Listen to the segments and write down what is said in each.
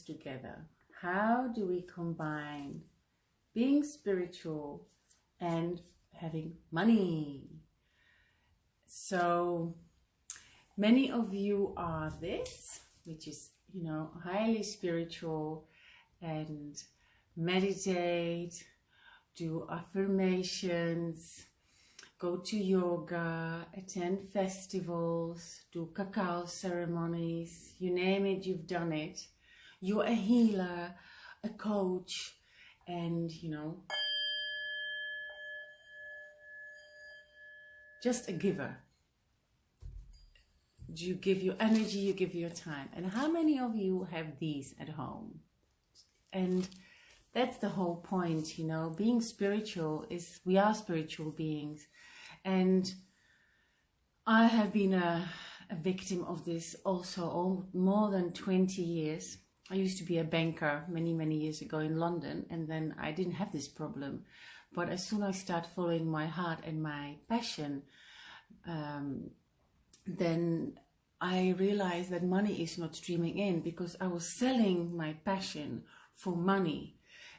together. How do we combine being spiritual and having money? So many of you are this, which is, highly spiritual, and meditate, do affirmations, go to yoga, attend festivals, do cacao ceremonies, you name it, you've done it. You're a healer, a coach, and just a giver. You give your energy, you give your time. And how many of you have these at home? And that's the whole point, being spiritual is, we are spiritual beings. And I have been a victim of this also more than 20 years. I used to be a banker many years ago in London, and then I didn't have this problem. But as soon as I start following my heart and my passion, then I realized that money is not streaming in, because I was selling my passion for money.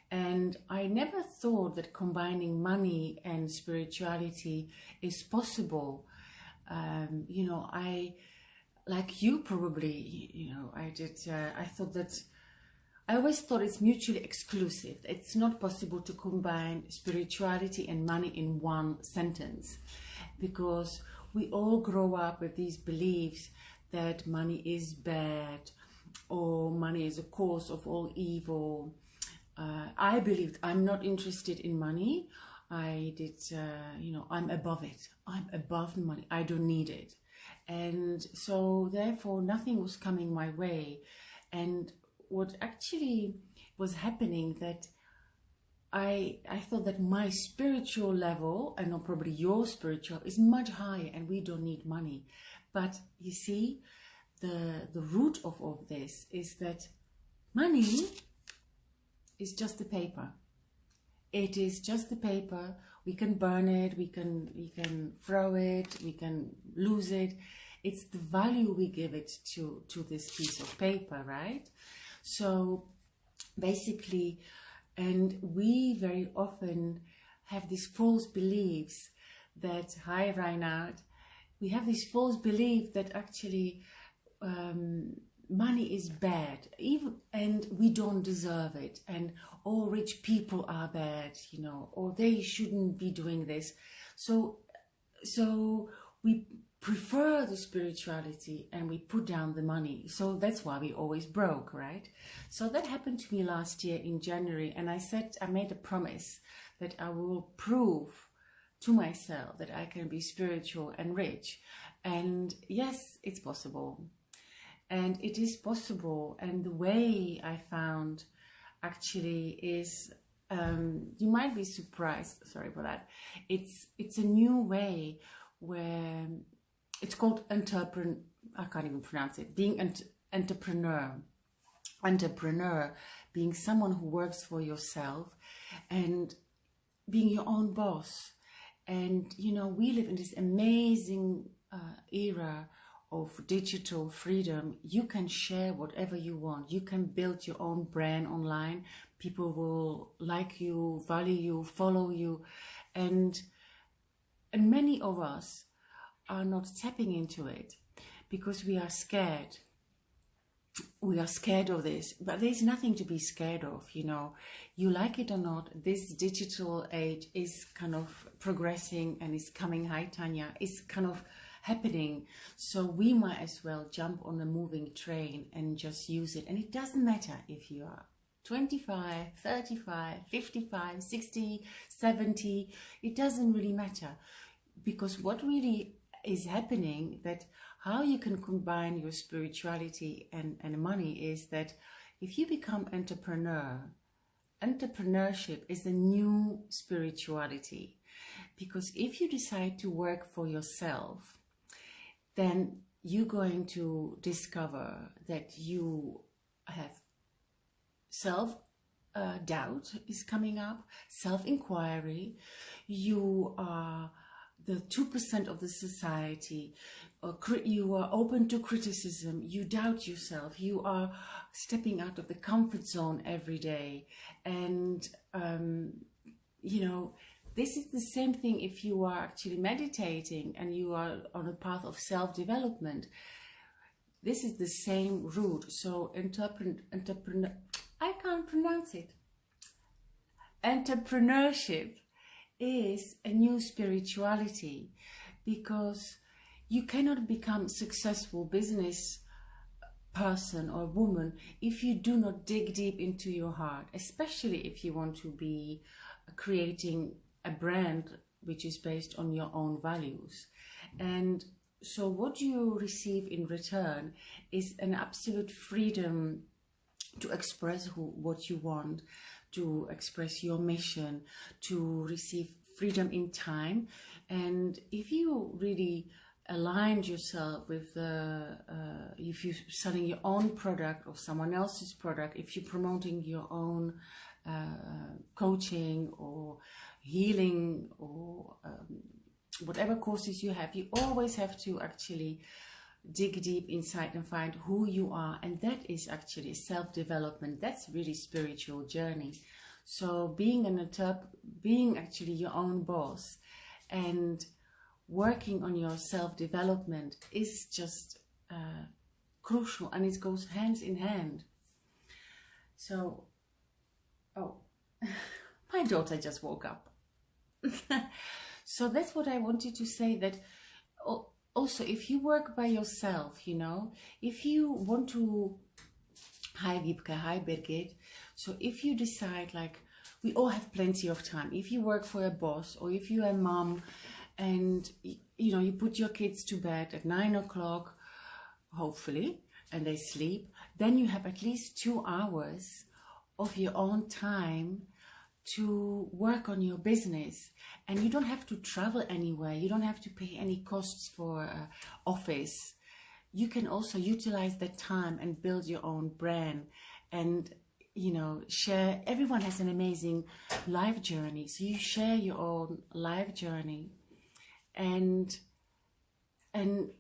And I never thought that combining money and spirituality is possible. I, like you probably, I always thought it's mutually exclusive. It's not possible to combine spirituality and money in one sentence, because we all grow up with these beliefs that money is bad, or money is a cause of all evil. I believed I'm not interested in money. I'm above it. I'm above the money. I don't need it. And so therefore nothing was coming my way. And what actually was happening, that I thought that my spiritual level, and not probably your spiritual, is much higher, and we don't need money. But you see, the root of all this is that money is just the paper. It is just the paper. We can burn it, we can throw it, we can lose it. It's the value we give it to this piece of paper, right? So basically, and we very often have these false beliefs that, hi Reinhard, we have this false belief that actually money is bad, and we don't deserve it, and all rich people are bad, or they shouldn't be doing this. So we prefer the spirituality and we put down the money. So that's why we always broke, right? So that happened to me last year in January, and I made a promise that I will prove to myself that I can be spiritual and rich. And yes, it's possible. And it is possible. And the way I found actually is, you might be surprised, sorry for that. It's a new way where it's called I can't even pronounce it. Being an entrepreneur. Entrepreneur, being someone who works for yourself and being your own boss. And, we live in this amazing era of digital freedom. You can share whatever you want. You can build your own brand online. People will like you, value you, follow you. And many of us are not tapping into it because we are scared. We are scared of this, but there's nothing to be scared of, You like it or not, this digital age is kind of progressing and is coming. Hi, Tanya. It's kind of happening. So we might as well jump on a moving train and just use it. And it doesn't matter if you are 25, 35, 55, 60, 70. It doesn't really matter, because what really is happening, that how you can combine your spirituality and money, is that if you become entrepreneurship is the new spirituality. Because if you decide to work for yourself, then you're going to discover that you have self-doubt is coming up, self-inquiry. You are the 2% of the society. You are open to criticism, you doubt yourself, you are stepping out of the comfort zone every day. And, you know, this is the same thing if you are actually meditating and you are on a path of self-development. This is the same route. So I can't pronounce it. Entrepreneurship is a new spirituality, because you cannot become successful business person or woman if you do not dig deep into your heart, especially if you want to be creating a brand which is based on your own values. And so what you receive in return is an absolute freedom to express what you want, to express your mission, to receive freedom in time. And if you really aligned yourself with if you're selling your own product or someone else's product, if you're promoting your own coaching or healing or whatever courses you have, you always have to actually dig deep inside and find who you are. And that is actually self-development. That's really spiritual journey. So being being actually your own boss and working on your self-development is just crucial, and it goes hands in hand. So, oh, my daughter just woke up. So that's what I wanted to say, that also if you work by yourself, you know, if you want to, hi Wiebke, hi Birgit, so if you decide, like, we all have plenty of time, if you work for a boss or if you're a mom and you know you put your kids to bed at 9 o'clock, hopefully, and they sleep, then you have at least 2 hours of your own time to work on your business. And you don't have to travel anywhere, you don't have to pay any costs for office. You can also utilize that time and build your own brand and, you know, share. Everyone has an amazing life journey, so you share your own life journey and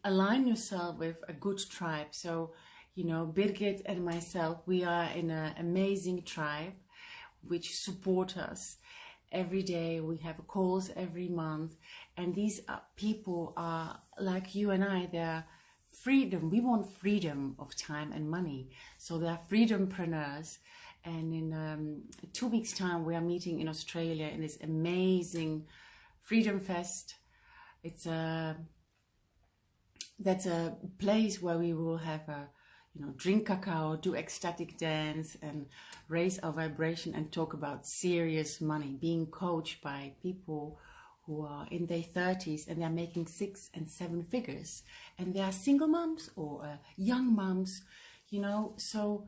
align yourself with a good tribe. So, you know, Birgit and myself, we are in an amazing tribe which support us every day. We have calls every month, and these people are like you and I. They're freedom. We want freedom of time and money, so they are freedompreneurs. And in 2 weeks time we are meeting in Australia in this amazing Freedom Fest. That's a place where we will have a, you know, drink cacao, do ecstatic dance and raise our vibration and talk about serious money, being coached by people who are in their 30s and they're making 6 and 7 figures, and they are single moms or young moms, you know. So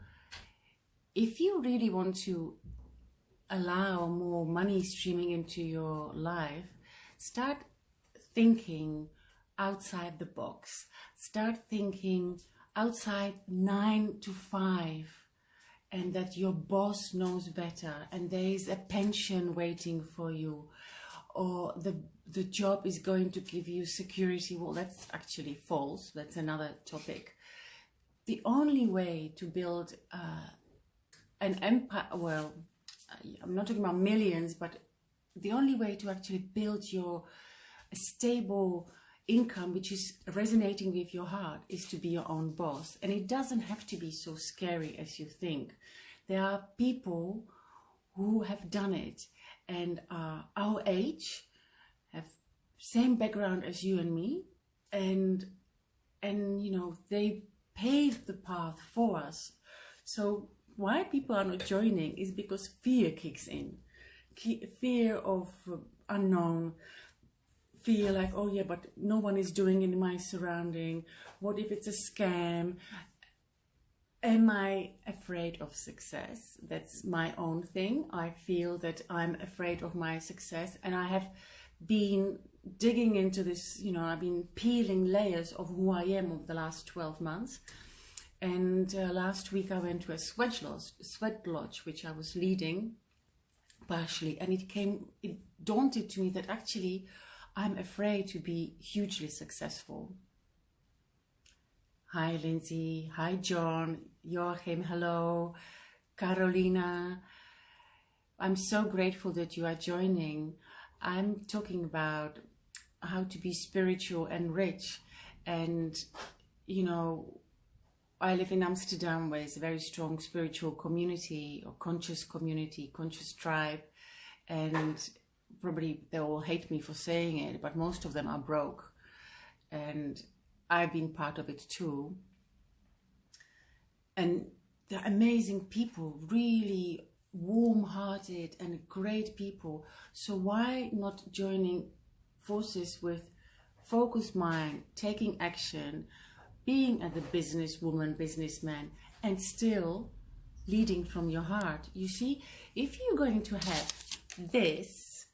if you really want to allow more money streaming into your life, start thinking outside the box. Start thinking outside 9 to 5, and that your boss knows better and there is a pension waiting for you, or the job is going to give you security. Well, that's actually false. That's another topic. The only way to build an empire, well, I'm not talking about millions, but the only way to actually build your stable income which is resonating with your heart is to be your own boss. And it doesn't have to be so scary as you think. There are people who have done it and are our age, have same background as you and me, and you know, they paved the path for us. So why people are not joining is because fear kicks in. Fear of unknown, fear like, oh yeah, but no one is doing it in my surrounding. What if it's a scam? Am I afraid of success? That's my own thing. I feel that I'm afraid of my success, and I have been digging into this, you know, I've been peeling layers of who I am over the last 12 months. And last week I went to a sweat lodge, which I was leading partially, and it daunted to me that actually I'm afraid to be hugely successful. Hi, Lindsay. Hi, John. Joachim, hello. Carolina. I'm so grateful that you are joining. I'm talking about how to be spiritual and rich. And, you know, I live in Amsterdam, where it's a very strong spiritual community or conscious community, conscious tribe. And probably they all hate me for saying it, but most of them are broke. And I've been part of it too. And they're amazing people, really warm-hearted and great people. So why not joining forces with focused mind, taking action, being a businesswoman, businessman, and still leading from your heart? You see, if you're going to have this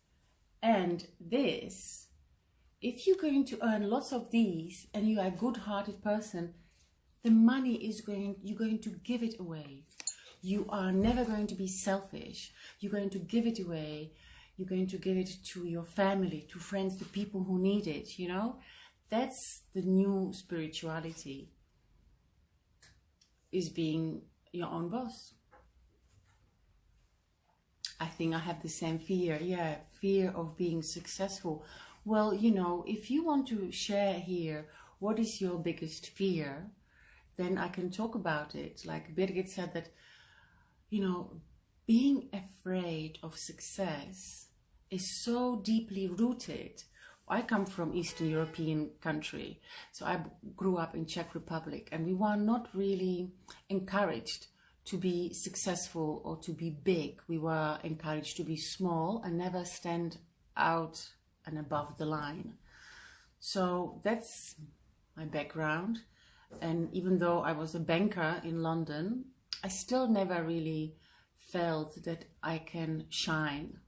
and this, if you're going to earn lots of these and you are a good-hearted person, the money is you're going to give it away. You are never going to be selfish. You're going to give it away. You're going to give it to your family, to friends, to people who need it, you know? That's the new spirituality, is being your own boss. I think I have the same fear, yeah, fear of being successful. Well, you know, if you want to share here, what is your biggest fear, then I can talk about it. Like Birgit said that, you know, being afraid of success is so deeply rooted. I come from Eastern European country, so I grew up in Czech Republic, and we were not really encouraged to be successful or to be big. We were encouraged to be small and never stand out and above the line. So that's my background. And even though I was a banker in London, I still never really felt that I can shine,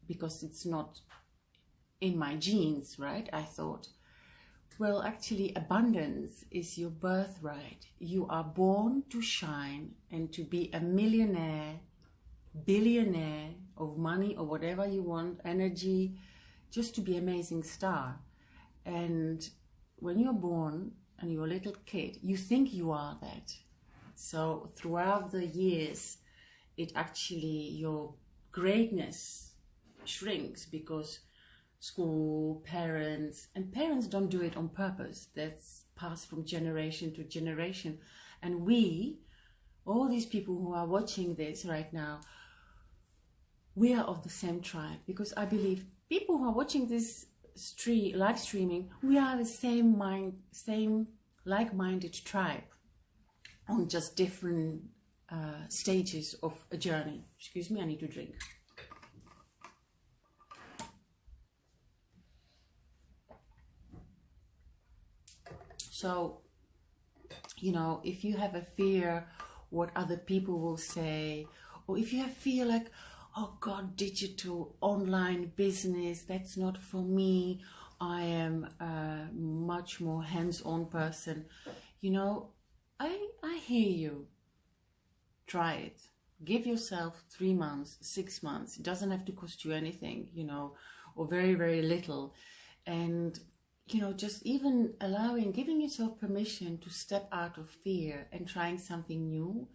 because it's not in my genes, right? I thought, well, actually abundance is your birthright. You are born to shine and to be a millionaire, billionaire of money or whatever you want, energy, just to be an amazing star. And when you're born and you're a little kid, you think you are that. So throughout the years, your greatness shrinks, because school, parents don't do it on purpose. That's passed from generation to generation. And we, all these people who are watching this right now, we are of the same tribe, because I believe people who are watching this live streaming, we are the same like-minded tribe on just different stages of a journey. Excuse me, I need to drink. So, you know, if you have a fear what other people will say, or if you have fear like, oh God, digital, online business, that's not for me, I am a much more hands-on person, you know, I hear you. Try it. Give yourself 3 months, 6 months. It doesn't have to cost you anything, you know, or very, very little. And, you know, just even giving yourself permission to step out of fear and trying something new,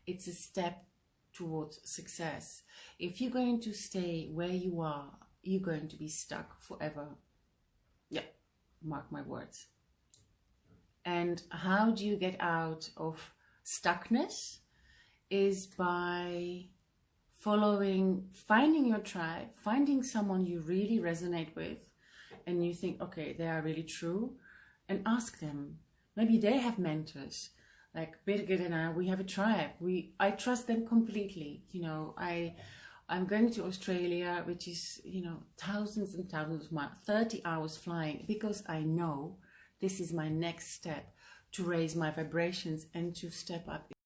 it's a step towards success. If you're going to stay where you are, you're going to be stuck forever. Yeah, mark my words. And how do you get out of stuckness? Is by finding your tribe, finding someone you really resonate with, and you think, okay, they are really true, and ask them. Maybe they have mentors. Like Birgit and I, we have a tribe. I trust them completely. You know, I'm going to Australia, which is, you know, thousands and thousands of miles, 30 hours flying, because I know this is my next step to raise my vibrations and to step up